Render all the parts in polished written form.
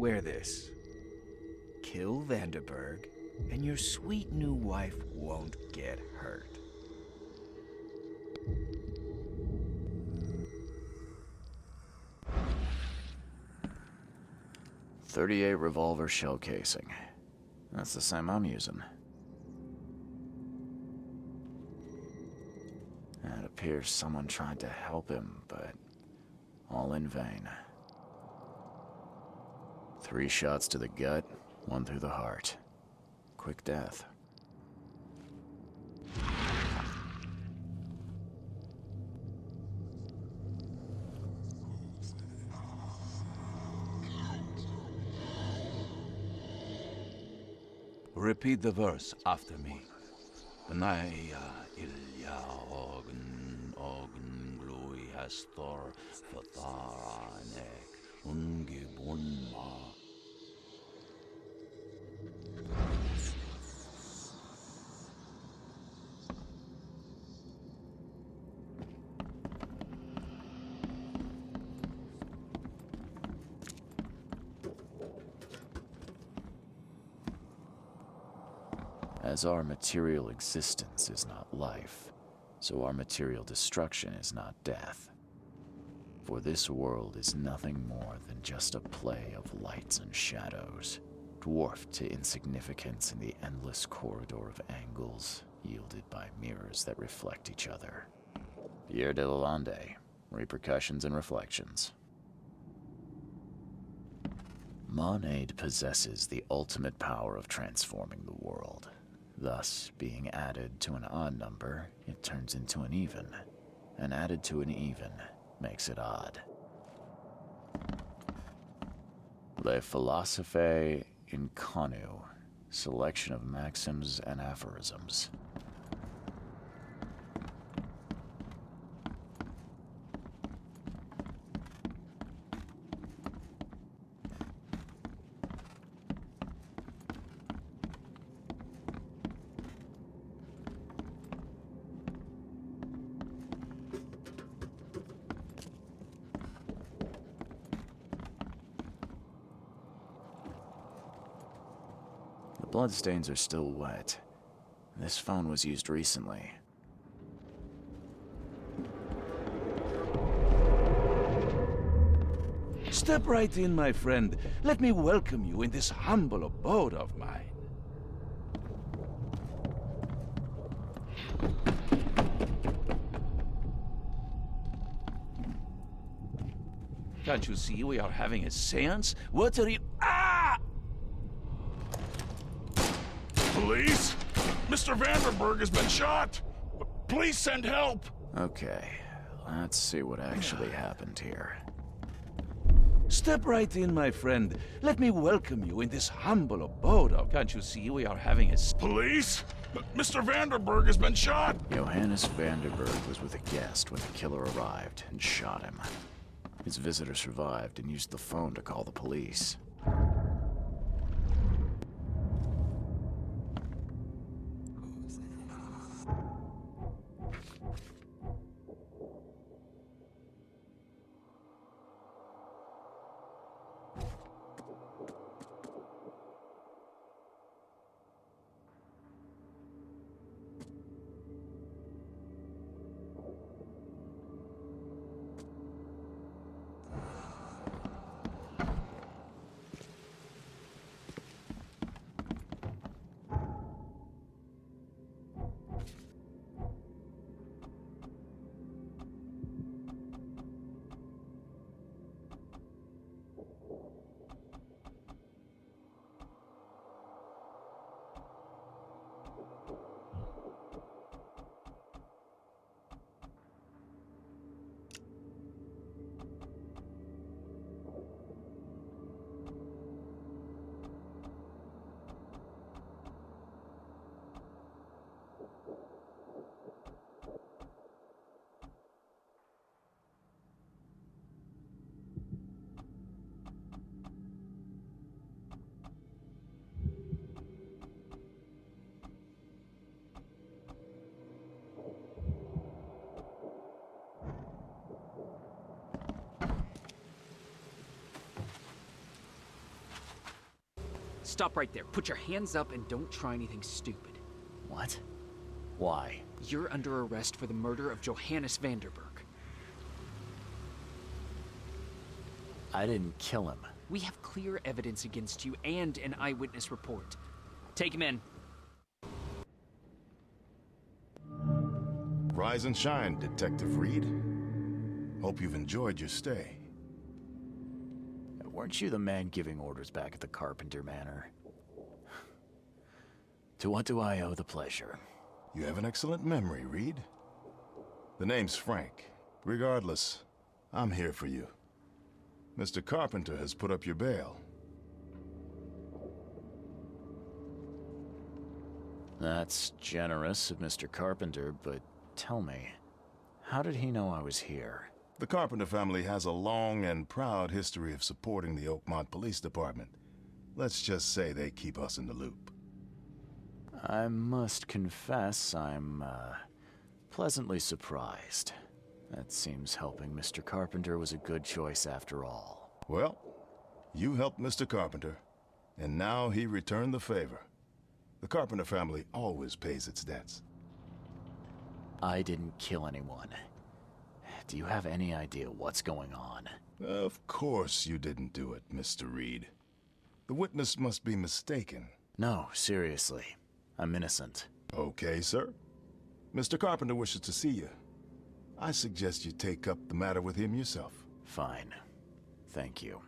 Wear this. Kill Vanderberg, and your sweet new wife won't get hurt. .38 revolver shell casing. That's the same I'm using. It appears someone tried to help him, but all in vain. 3 shots to the gut, 1 through the heart. Quick death. Repeat the verse after me. Benaya ilya ogun glui hastor fatharanek ungibunma. As our material existence is not life, so our material destruction is not death. For this world is nothing more than just a play of lights and shadows, dwarfed to insignificance in the endless corridor of angles yielded by mirrors that reflect each other. Pierre de Lalande, Repercussions and Reflections. Monade possesses the ultimate power of transforming the world. Thus, being added to an odd number, it turns into an even, and added to an even makes it odd. Le Philosophe Inconu, selection of maxims and aphorisms. The bloodstains are still wet. This phone was used recently. Step right in, my friend. Let me welcome you in this humble abode of mine. Can't you see we are having a seance? What are you— Ah! Police? Mr. Vanderberg has been shot! Please send help! Okay, let's see what actually happened here. Step right in, my friend. Let me welcome you in this humble abode of— Can't you see we are having a— Police? Mr. Vanderberg has been shot! Johannes Vanderberg was with a guest when the killer arrived and shot him. His visitor survived and used the phone to call the police. Stop right there. Put your hands up and don't try anything stupid. What? Why? You're under arrest for the murder of Johannes Vanderberg. I didn't kill him. We have clear evidence against you and an eyewitness report. Take him in. Rise and shine, Detective Reed. Hope you've enjoyed your stay. Weren't you the man giving orders back at the Carpenter Manor? To what do I owe the pleasure? You have an excellent memory, Reed. The name's Frank. Regardless, I'm here for you. Mr. Carpenter has put up your bail. That's generous of Mr. Carpenter, but tell me, how did he know I was here? The Carpenter family has a long and proud history of supporting the Oakmont Police Department. Let's just say they keep us in the loop. I must confess I'm, pleasantly surprised. That seems helping Mr. Carpenter was a good choice after all. Well, you helped Mr. Carpenter, and now he returned the favor. The Carpenter family always pays its debts. I didn't kill anyone. Do you have any idea what's going on? Of course you didn't do it, Mr. Reed. The witness must be mistaken. No, seriously. I'm innocent. Okay, sir. Mr. Carpenter wishes to see you. I suggest you take up the matter with him yourself. Fine. Thank you.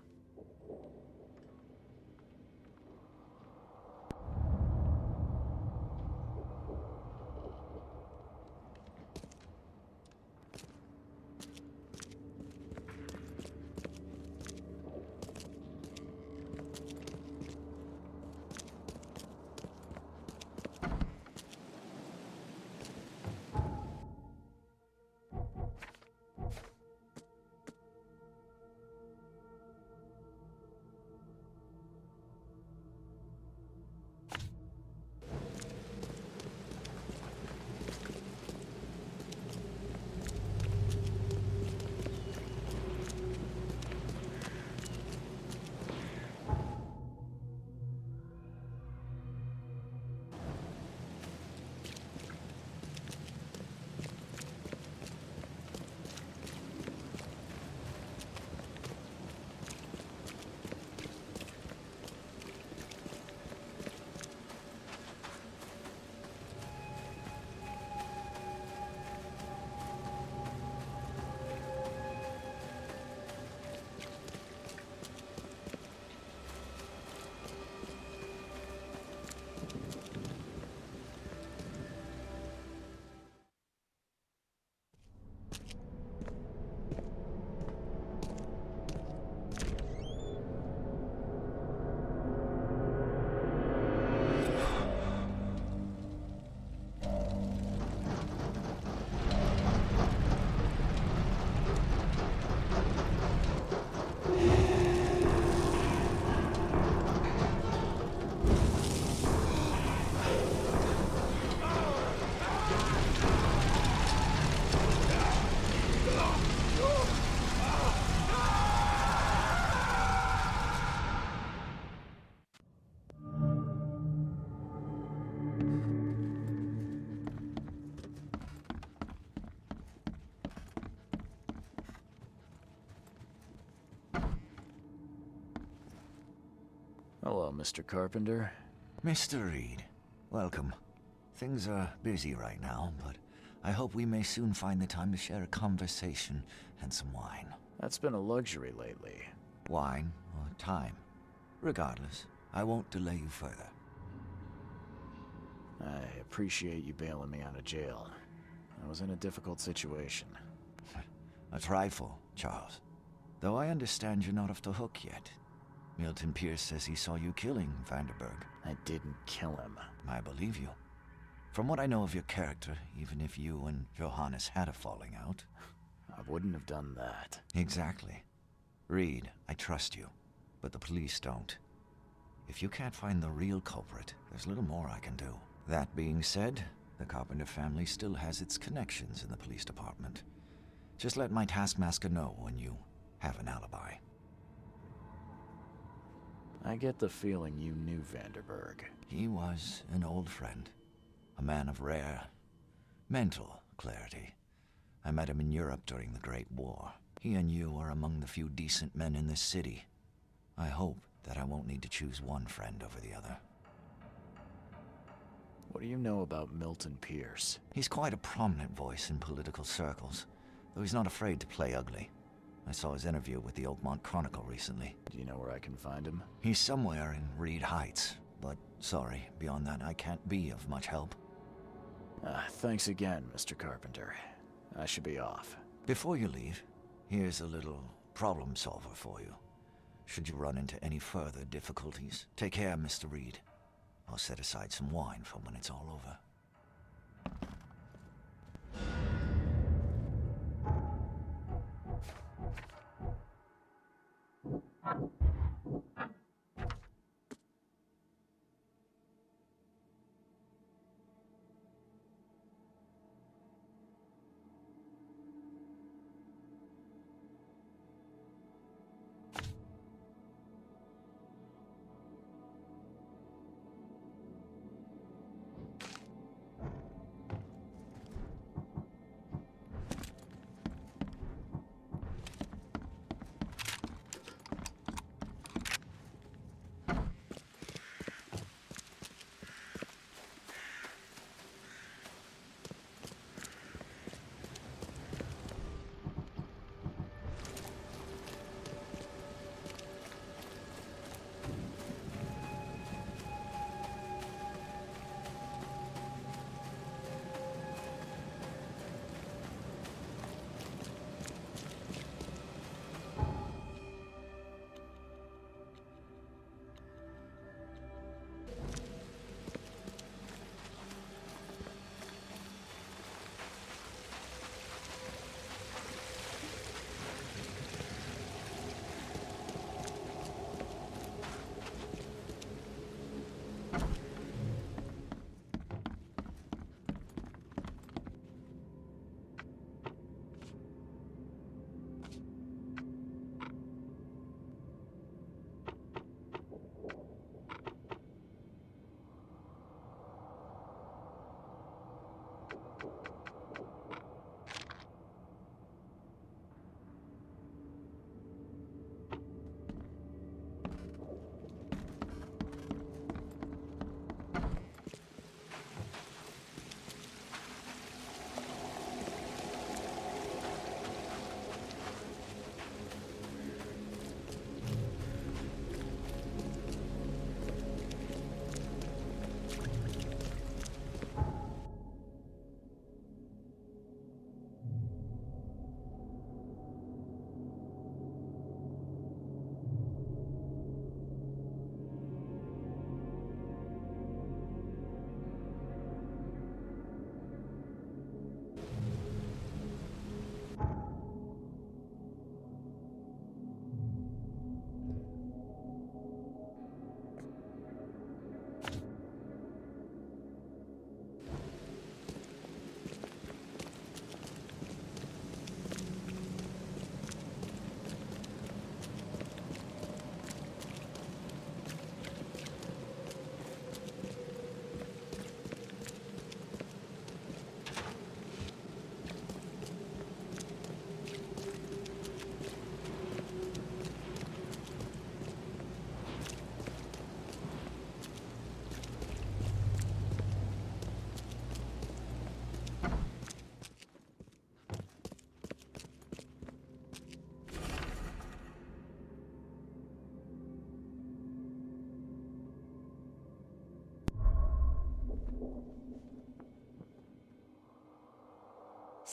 Hello, Mr. Carpenter. Mr. Reed, welcome. Things are busy right now, but I hope we may soon find the time to share a conversation and some wine. That's been a luxury lately. Wine or time. Regardless, I won't delay you further. I appreciate you bailing me out of jail. I was in a difficult situation. A trifle, Charles. Though I understand you're not off the hook yet. Milton Pierce says he saw you killing Vanderberg. I didn't kill him. I believe you. From what I know of your character, even if you and Johannes had a falling out... I wouldn't have done that. Exactly. Reed, I trust you, but the police don't. If you can't find the real culprit, there's little more I can do. That being said, the Carpenter family still has its connections in the police department. Just let my taskmaster know when you have an alibi. I get the feeling you knew Vanderberg. He was an old friend. A man of rare mental clarity. I met him in Europe during the Great War. He and you are among the few decent men in this city. I hope that I won't need to choose one friend over the other. What do you know about Milton Pierce? He's quite a prominent voice in political circles, though he's not afraid to play ugly. I saw his interview with the Oakmont Chronicle recently. Do you know where I can find him? He's somewhere in Reed Heights, but sorry, beyond that I can't be of much help. Thanks again, Mr. Carpenter. I should be off. Before you leave, here's a little problem solver for you. Should you run into any further difficulties, take care, Mr. Reed. I'll set aside some wine for when it's all over.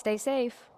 Stay safe.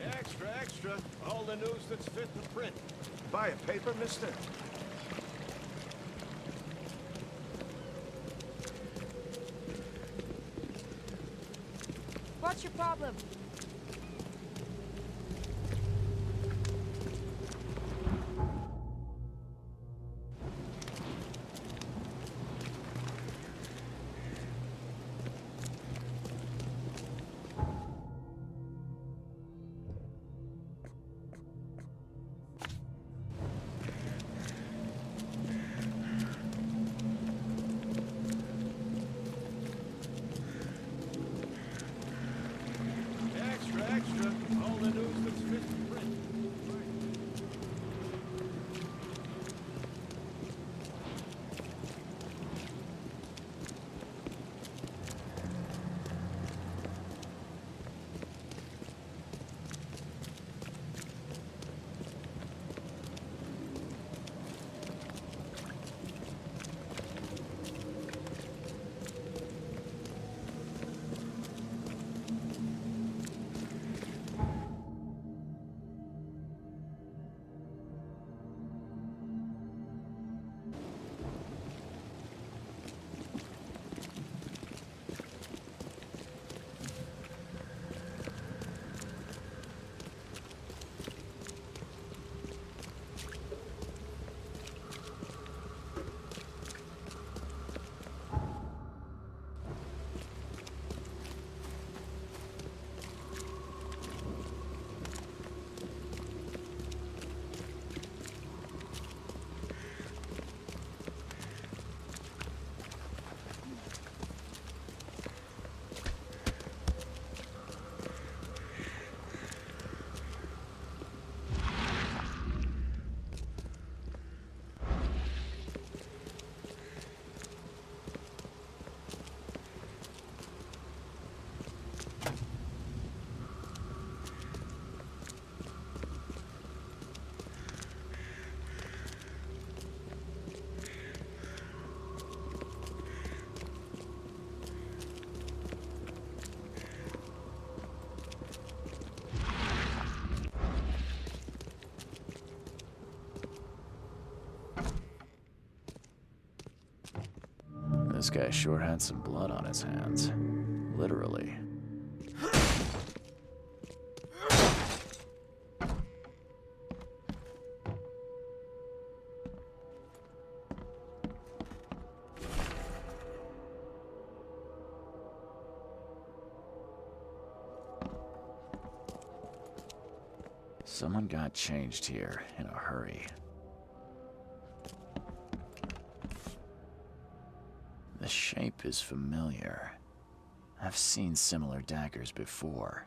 Extra, extra. All the news that's fit to print. Buy a paper, mister? What's your problem? Extra, extra. All the news that's fit to print. This guy sure had some blood on his hands. Literally. Someone got changed here in a hurry. The shape is familiar. I've seen similar daggers before.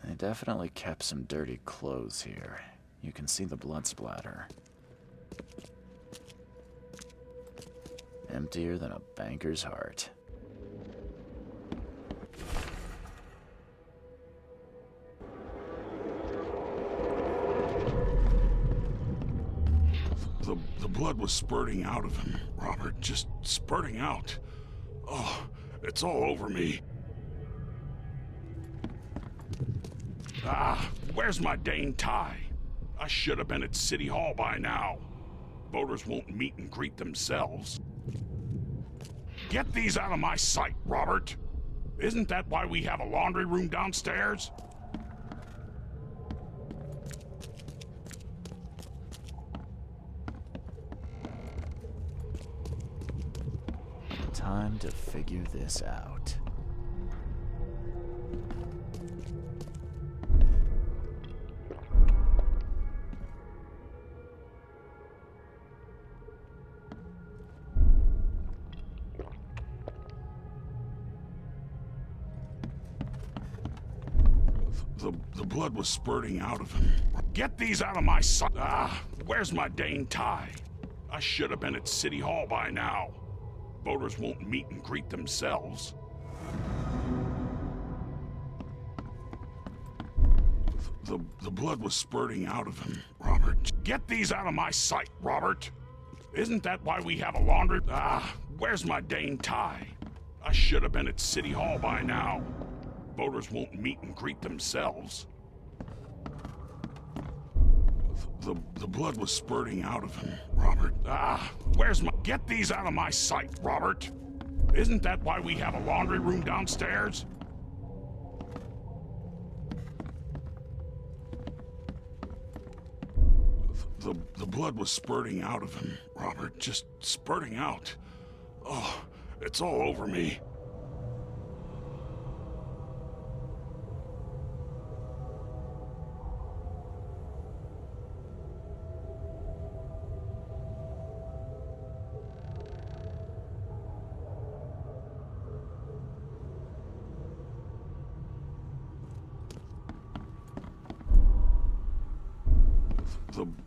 They definitely kept some dirty clothes here. You can see the blood splatter. Emptier than a banker's heart. The blood was spurting out of him, Robert. Just spurting out. Oh, it's all over me. Ah, where's my dang tie? I should have been at City Hall by now. Voters won't meet and greet themselves. Get these out of my sight, Robert. Isn't that why we have a laundry room downstairs? Time to figure this out. The blood was spurting out of him. Get these out of my sight. Where's my dang tie? I should have been at City Hall by now. Voters won't meet and greet themselves. The blood was spurting out of him, Robert. Get these out of my sight, Robert. Isn't that why we have a laundry? Where's my dang tie? I should have been at City Hall by now. Voters won't meet and greet themselves. The blood was spurting out of him, Robert. Where's my... Get these out of my sight, Robert. Isn't that why we have a laundry room downstairs? The blood was spurting out of him, Robert. Just spurting out. Oh, it's all over me.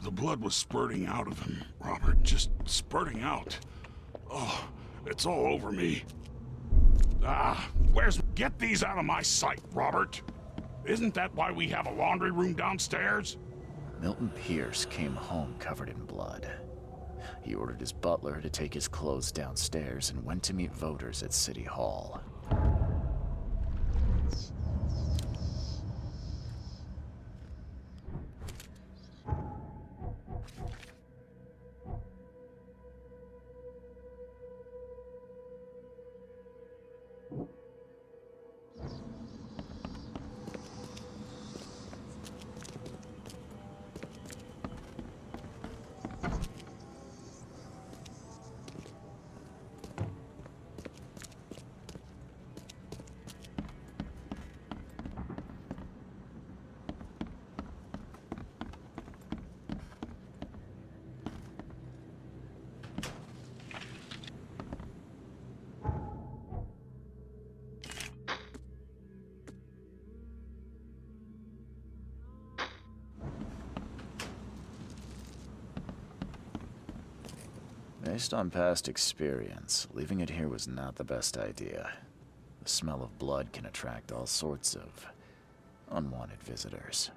The blood was spurting out of him, Robert. Just spurting out. Oh, it's all over me. Where's... Get these out of my sight, Robert. Isn't that why we have a laundry room downstairs? Milton Pierce came home covered in blood. He ordered his butler to take his clothes downstairs and went to meet voters at City Hall. Based on past experience, leaving it here was not the best idea. The smell of blood can attract all sorts of unwanted visitors.